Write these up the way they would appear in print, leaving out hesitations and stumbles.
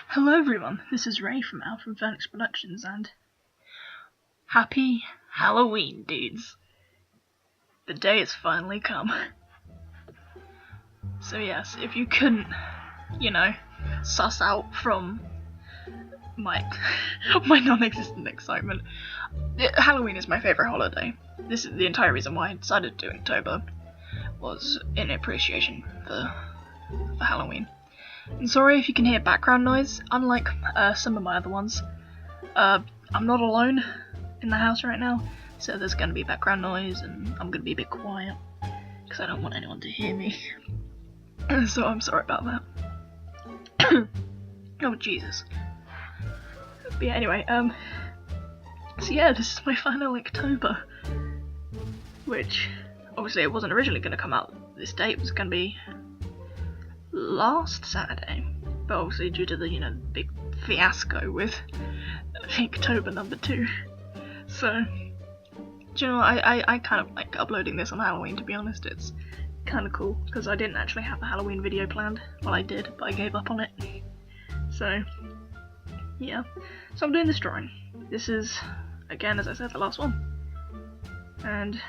Hello everyone, this is Ray from Infernex Productions and happy Halloween, dudes. The day has finally come. So yes, if you couldn't, suss out from my non-existent excitement, Halloween is my favourite holiday. This is the entire reason why I decided to do Inktober, was in appreciation for Halloween. And sorry if you can hear background noise, unlike some of my other ones. I'm not alone in the house right now, so there's going to be background noise and I'm going to be a bit quiet, because I don't want anyone to hear me. So I'm sorry about that. Oh Jesus. But yeah, anyway, so yeah, this is my final Inktober, which, obviously it wasn't originally going to come out this date, it was going to be last Saturday, but obviously due to the, big fiasco with Inktober number 2, so, I kind of like uploading this on Halloween, to be honest. It's kind of cool, because I didn't actually have a Halloween video planned. Well, I did, but I gave up on it, so, yeah. So I'm doing this drawing. This is, again, as I said, the last one, and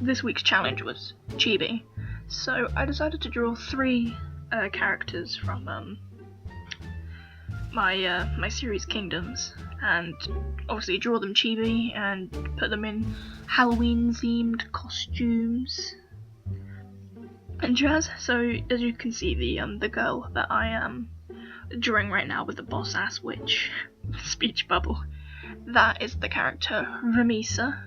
this week's challenge was Chibi. So I decided to draw 3 characters from my series Kingdoms, and obviously draw them chibi and put them in Halloween themed costumes and jazz. So as you can see, the girl that I am drawing right now with the boss ass witch speech bubble, that is the character Ramisa,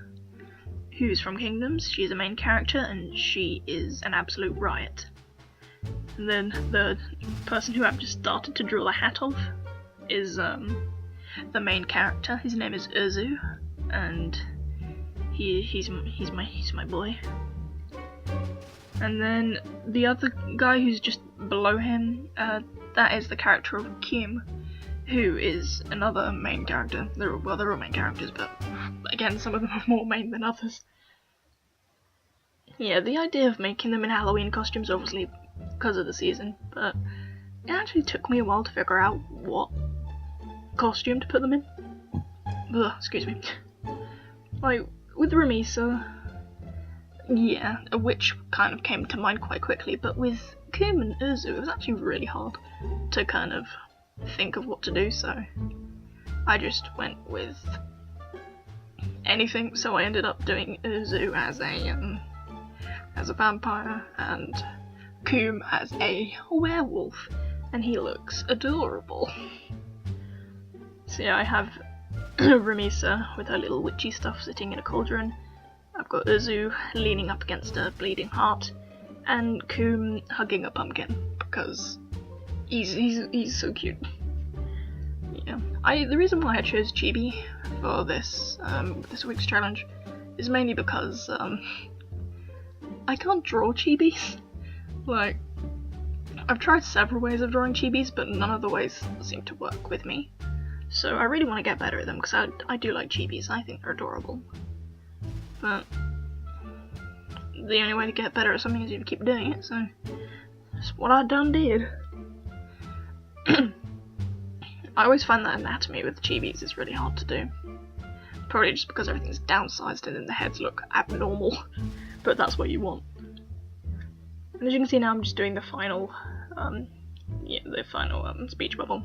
who's from Kingdoms. She's a main character and she is an absolute riot. And then the person who I've just started to draw the hat of is the main character. His name is Uzu, and he's my boy. And then the other guy who's just below him, that is the character of Kim, who is another main character. They're all main characters, but again, some of them are more main than others. Yeah, the idea of making them in Halloween costumes, obviously because of the season, but it actually took me a while to figure out what costume to put them in. Ugh, excuse me. Like, with Ramisa, yeah, a witch kind of came to mind quite quickly, but with Kim and Uzu, it was actually really hard to kind of think of what to do, so I just went with anything. So I ended up doing Uzu as a vampire and Coom as a werewolf, and he looks adorable. So yeah, I have Ramisa with her little witchy stuff sitting in a cauldron. I've got Uzu leaning up against a bleeding heart, and Coom hugging a pumpkin because he's so cute. Yeah, the reason why I chose Chibi for this week's challenge is mainly because I can't draw chibis. Like, I've tried several ways of drawing chibis, but none of the ways seem to work with me. So I really want to get better at them, because I do like chibis. I think they're adorable. But the only way to get better at something is you keep doing it, so that's what I done did. I always find that anatomy with chibis is really hard to do. Probably just because everything's downsized and then the heads look abnormal, but that's what you want. And as you can see now, I'm just doing the final, speech bubble.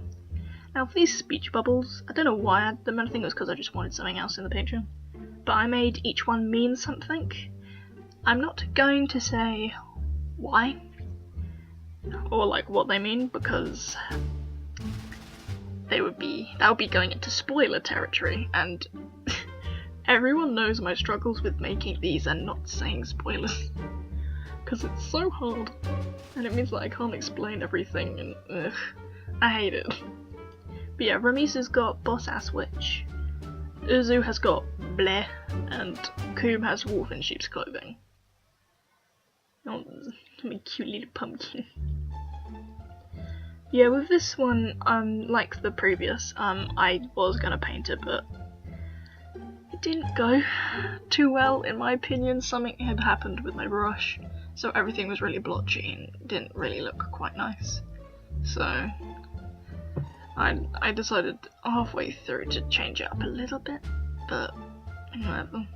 Now for these speech bubbles, I don't know why I had them, I think it was because I just wanted something else in the picture, but I made each one mean something. I'm not going to say why, or like what they mean, because that would be going into spoiler territory, and everyone knows my struggles with making these and not saying spoilers, because it's so hard, and it means that I can't explain everything, and ugh, I hate it. But yeah, Ramisa's got boss ass witch, Uzu has got bleh, and Coom has wolf in sheep's clothing. Oh, my cute little pumpkin. Yeah, with this one, like the previous, I was gonna paint it, but didn't go too well, in my opinion. Something had happened with my brush, so everything was really blotchy and didn't really look quite nice. So I decided halfway through to change it up a little bit, but whatever.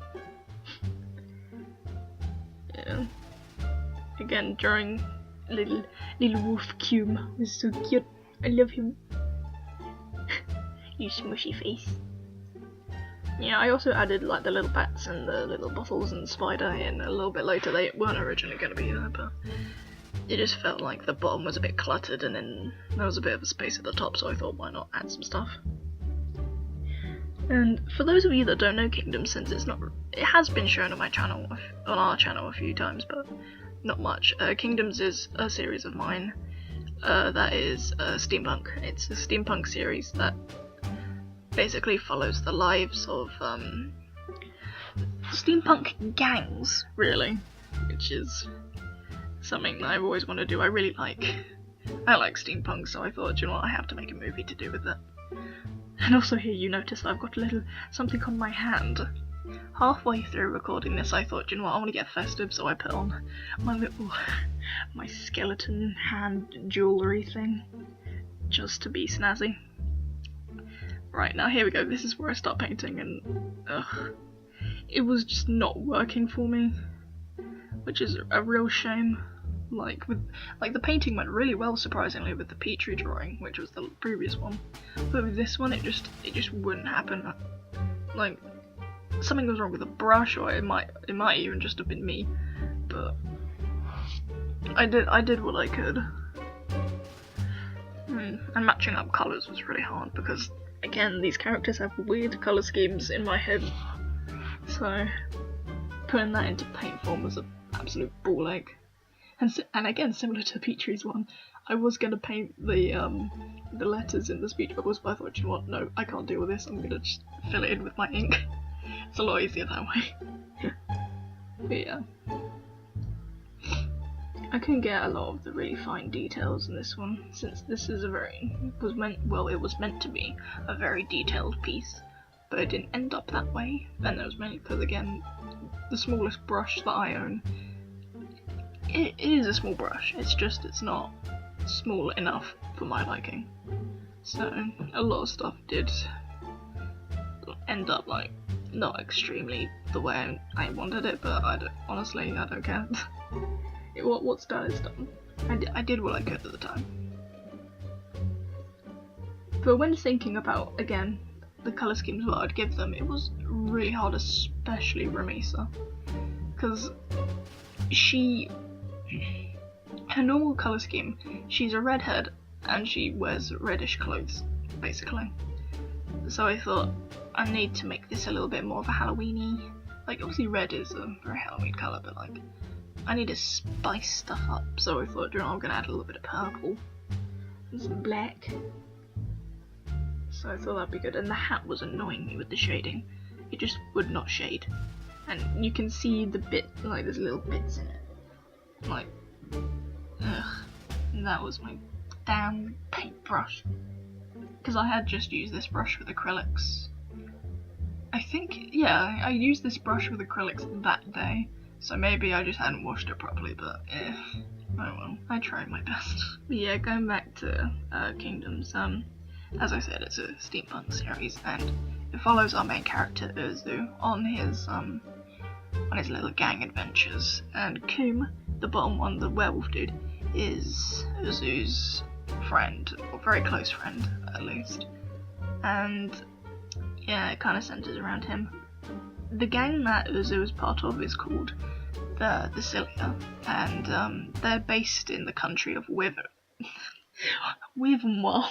Yeah. Again, drawing little wolf Cume was so cute. I love him. You smushy face. Yeah, I also added like the little bats and the little bottles and spider in a little bit later. They weren't originally going to be there, but it just felt like the bottom was a bit cluttered and then there was a bit of a space at the top, so I thought why not add some stuff. And for those of you that don't know Kingdom, since it has been shown on my channel, on our channel a few times, but not much. Kingdoms is a series of mine that is steampunk. It's a steampunk series that basically follows the lives of steampunk gangs, really, which is something that I've always wanted to do. I like steampunk, so I thought, you know what, I have to make a movie to do with it. And also here you notice that I've got a little something on my hand. Halfway through recording this, I thought, you know what, I want to get festive, so I put on my skeleton hand jewellery thing, just to be snazzy. Right, now here we go, this is where I start painting, and it was just not working for me, which is a real shame. The painting went really well, surprisingly, with the Petrie drawing, which was the previous one, but with this one it just wouldn't happen. Like, something was wrong with the brush, or it might even just have been me, but I did what I could. And matching up colours was really hard because, again, these characters have weird colour schemes in my head, so putting that into paint form was an absolute ball ache. And again, similar to Petrie's one, I was going to paint the letters in the speech bubbles, but I thought, you know what, no, I can't deal with this, I'm going to just fill it in with my ink. It's a lot easier that way. But yeah. I couldn't get a lot of the really fine details in this one, since this is it was meant to be a very detailed piece, but it didn't end up that way, and that was mainly because, again, the smallest brush that I own, it is a small brush, it's not small enough for my liking, so a lot of stuff did end up, like, not extremely the way I wanted it, but honestly, I don't care. What's done is done. I did what I could at the time. But when thinking about, again, the colour schemes what I'd give them, it was really hard, especially Ramisa, because her normal colour scheme, she's a redhead and she wears reddish clothes, basically. So I thought, I need to make this a little bit more of a Halloween-y. Like, obviously red is a very Halloween colour, but like, I need to spice stuff up, so I thought, you know, I'm gonna add a little bit of purple and some black. So I thought that'd be good, and the hat was annoying me with the shading. It just would not shade. And you can see the bit, like, there's little bits in it. Like, ugh. And that was my damn paintbrush. Because I had just used this brush with acrylics. I think, yeah, I used this brush with acrylics that day. So maybe I just hadn't washed it properly, but oh well, I tried my best. But yeah, going back to Kingdoms, as I said, it's a steampunk series, and it follows our main character Urzu on his little gang adventures, and Coom, the bottom one, the werewolf dude, is Urzu's friend, or very close friend at least, and yeah, it kind of centers around him. The gang that Urzu is part of is called the Cilia, and they're based in the country of Wivenwall.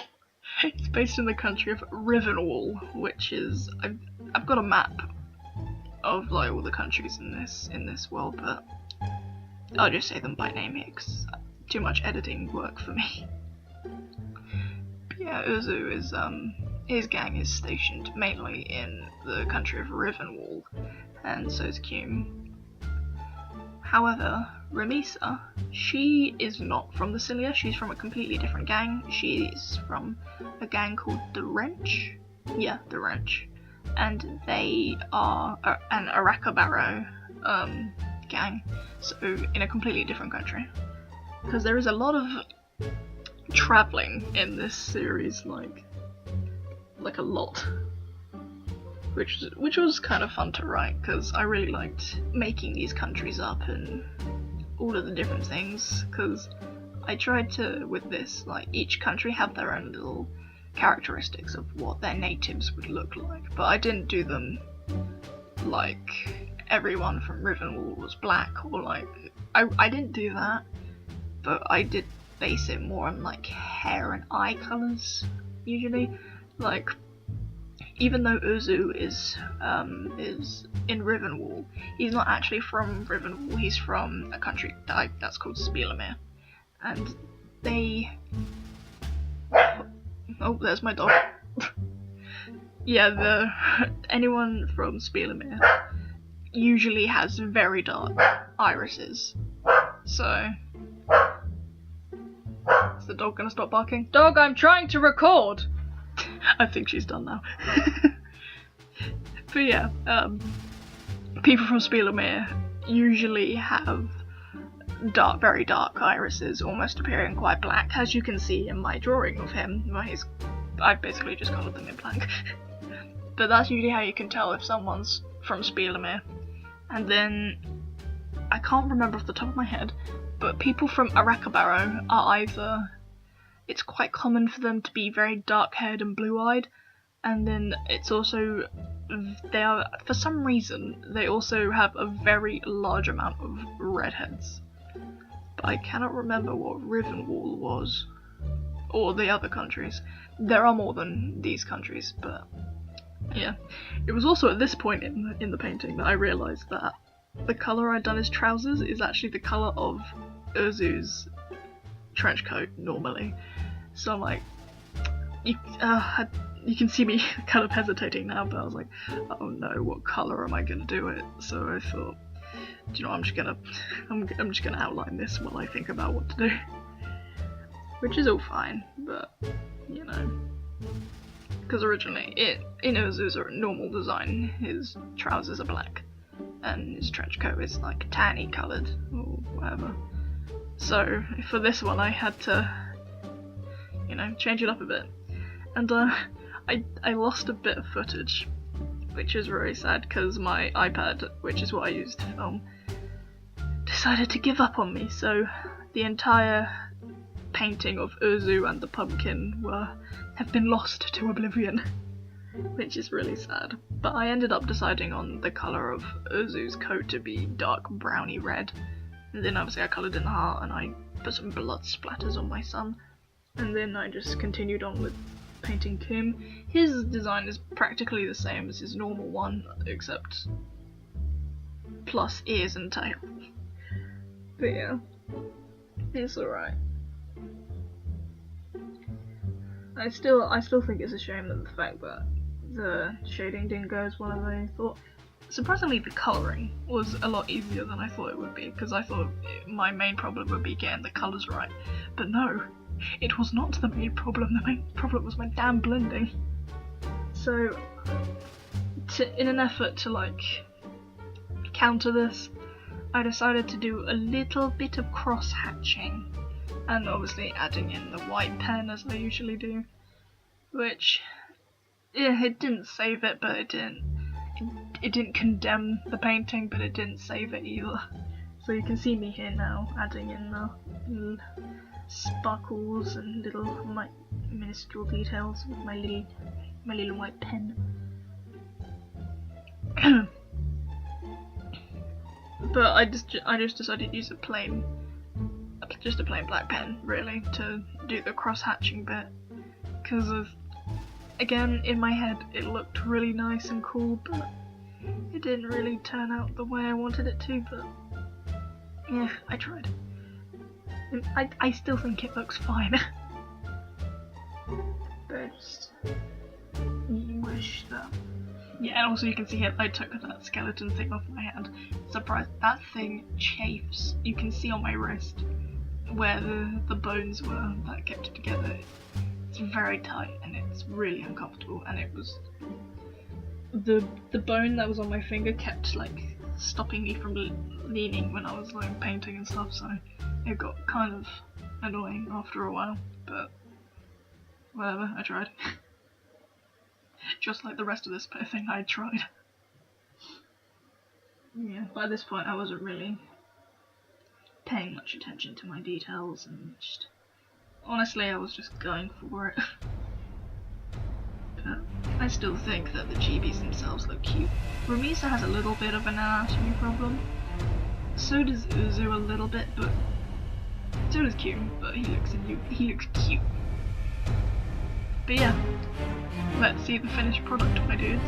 It's based in the country of Rivenwall, which is I've got a map of like all the countries in this world, but I'll just say them by name here because too much editing work for me. But yeah, Urzu is his gang is stationed mainly in the country of Rivenwall, and so is Cume. However, Ramisa, she is not from the Cilia, she's from a completely different gang. She's from a gang called the Wrench. Yeah, the Wrench. and they are an Arakabaro gang, so in a completely different country. Because there is a lot of travelling in this series, like a lot. Which was kind of fun to write, because I really liked making these countries up and all of the different things, because I tried to, with this, like, each country have their own little characteristics of what their natives would look like, but I didn't do them like everyone from Rivenwall was black, or like, I didn't do that, but I did base it more on like hair and eye colours, usually. Like, even though Uzu is in Rivenwall, he's not actually from Rivenwall, he's from a country that's called Spielemere. And they... Oh, there's my dog. Yeah, anyone from Spielemere usually has very dark irises. So... Is the dog gonna stop barking? Dog, I'm trying to record! I think she's done now. But yeah, people from Spielemere usually have very dark irises, almost appearing quite black, as you can see in my drawing of him. I've basically just coloured them in black. But that's usually how you can tell if someone's from Spielemere. And then, I can't remember off the top of my head, but people from Arakabaro are either... It's quite common for them to be very dark-haired and blue-eyed, and then it's also... for some reason, they also have a very large amount of redheads. But I cannot remember what Rivenwall was, or the other countries. There are more than these countries, but yeah. It was also at this point in the painting that I realised that the colour I'd done his trousers is actually the colour of Uzu's trench coat normally. So I'm like, you can see me kind of hesitating now, but I was like, oh no, what colour am I gonna do it? So I thought, do you know, I'm just gonna outline this while I think about what to do. Which is all fine, but you know, because originally in Uzu's normal design, his trousers are black and his trench coat is like tanny coloured or whatever. So for this one I had to, you know, change it up a bit. And I lost a bit of footage, which is very sad because my iPad, which is what I used to film, decided to give up on me, so the entire painting of Uzu and the pumpkin have been lost to oblivion, which is really sad. But I ended up deciding on the colour of Uzu's coat to be dark browny red. And then obviously I coloured in the heart and I put some blood splatters on my son. And then I just continued on with painting Kim. His design is practically the same as his normal one, except plus ears and tail. But yeah, it's alright. I still think it's a shame that the fact that the shading didn't go as well as I thought. Surprisingly, the colouring was a lot easier than I thought it would be, because I thought my main problem would be getting the colours right. But no, it was not the main problem. The main problem was my damn blending. So, in an effort to like counter this, I decided to do a little bit of cross-hatching, and obviously adding in the white pen as I usually do, which, yeah, it didn't save it, but it didn't condemn the painting, but it didn't save it either. So you can see me here now, adding in the little sparkles and little minuscule details with my little white pen. But I just decided to use just a plain black pen, really, to do the cross-hatching bit, because of, again, in my head it looked really nice and cool, but it didn't really turn out the way I wanted it to, but yeah, I tried. And I still think it looks fine. But I just wish that... Yeah, and also you can see here, I took that skeleton thing off my hand. Surprised, that thing chafes. You can see on my wrist where the bones were that kept it together. It's very tight and it's really uncomfortable, and it was the bone that was on my finger kept like stopping me from leaning when I was like painting and stuff, so it got kind of annoying after a while, but whatever, I tried. Just like the rest of this thing, I tried. Yeah, by this point I wasn't really paying much attention to my details, and just honestly I was just going for it. But I still think that the chibis themselves look cute. Rumisa has a little bit of an anatomy problem. So does Uzu a little bit, but so does Kume, but he looks cute. But yeah, let's see the finished product, my dudes.